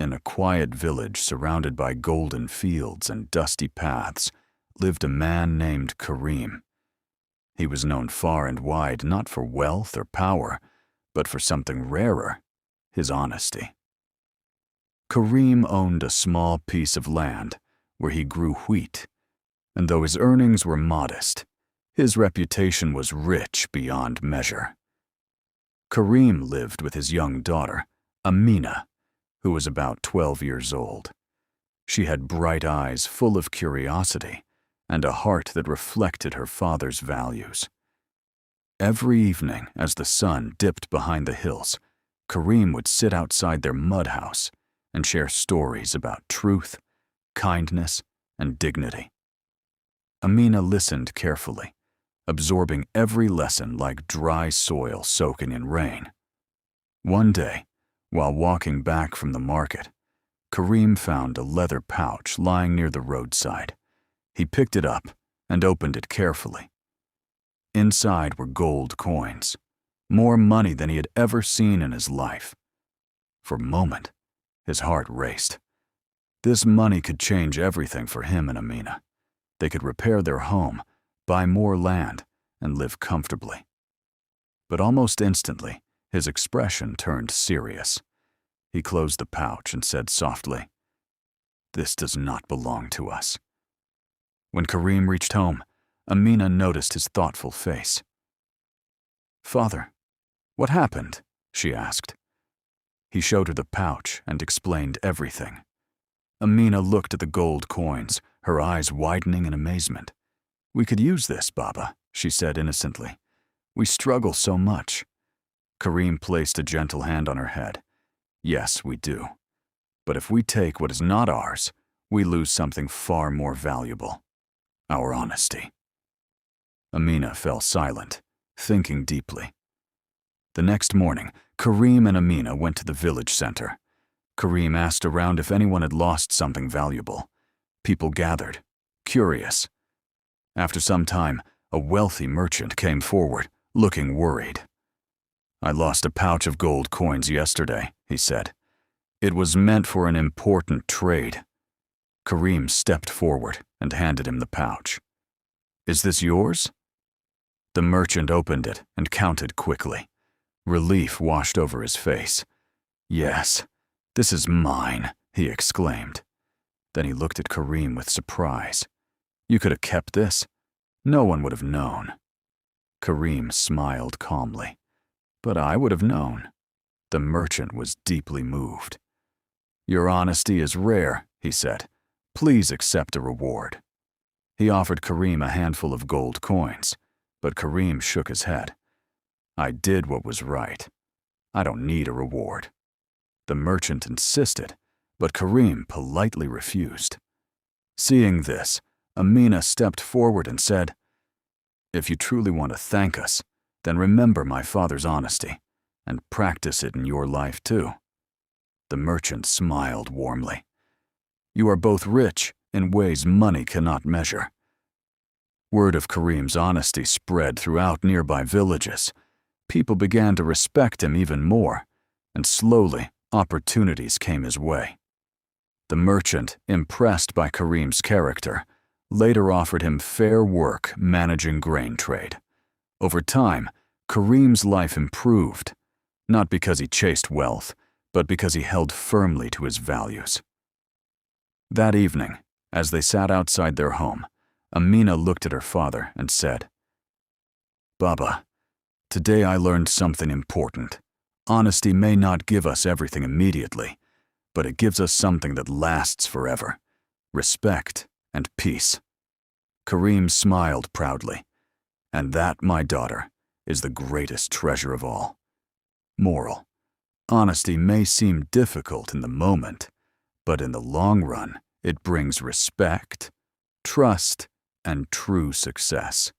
In a quiet village surrounded by golden fields and dusty paths lived a man named Kareem. He was known far and wide not for wealth or power, but for something rarer, his honesty. Kareem owned a small piece of land where he grew wheat, and though his earnings were modest, his reputation was rich beyond measure. Kareem lived with his young daughter, Amina, who was about 12 years old. She had bright eyes full of curiosity and a heart that reflected her father's values. Every evening, as the sun dipped behind the hills, Kareem would sit outside their mud house and share stories about truth, kindness, and dignity. Amina listened carefully, absorbing every lesson like dry soil soaking in rain. One day, while walking back from the market, Kareem found a leather pouch lying near the roadside. He picked it up and opened it carefully. Inside were gold coins, more money than he had ever seen in his life. For a moment, his heart raced. This money could change everything for him and Amina. They could repair their home, buy more land, and live comfortably. But almost instantly, his expression turned serious. He closed the pouch and said softly, "This does not belong to us." When Kareem reached home, Amina noticed his thoughtful face. "Father, what happened?" she asked. He showed her the pouch and explained everything. Amina looked at the gold coins, her eyes widening in amazement. "We could use this, Baba," she said innocently. "We struggle so much." Kareem placed a gentle hand on her head. "Yes, we do. But if we take what is not ours, we lose something far more valuable: our honesty." Amina fell silent, thinking deeply. The next morning, Kareem and Amina went to the village center. Kareem asked around if anyone had lost something valuable. People gathered, curious. After some time, a wealthy merchant came forward, looking worried. "I lost a pouch of gold coins yesterday," he said. "It was meant for an important trade." Kareem stepped forward and handed him the pouch. "Is this yours?" The merchant opened it and counted quickly. Relief washed over his face. "Yes, this is mine," he exclaimed. Then he looked at Kareem with surprise. "You could have kept this. No one would have known." Kareem smiled calmly. "But I would have known." The merchant was deeply moved. "Your honesty is rare," he said. "Please accept a reward." He offered Kareem a handful of gold coins, but Kareem shook his head. "I did what was right. I don't need a reward." The merchant insisted, but Kareem politely refused. Seeing this, Amina stepped forward and said, "If you truly want to thank us, then remember my father's honesty and practice it in your life too." The merchant smiled warmly. "You are both rich in ways money cannot measure." Word of Kareem's honesty spread throughout nearby villages. People began to respect him even more, and slowly opportunities came his way. The merchant, impressed by Kareem's character, later offered him fair work managing grain trade. Over time, Kareem's life improved, not because he chased wealth, but because he held firmly to his values. That evening, as they sat outside their home, Amina looked at her father and said, "Baba, today I learned something important. Honesty may not give us everything immediately, but it gives us something that lasts forever: respect and peace." Kareem smiled proudly. "And that, my daughter, is the greatest treasure of all." Moral: honesty may seem difficult in the moment, but in the long run, it brings respect, trust, and true success.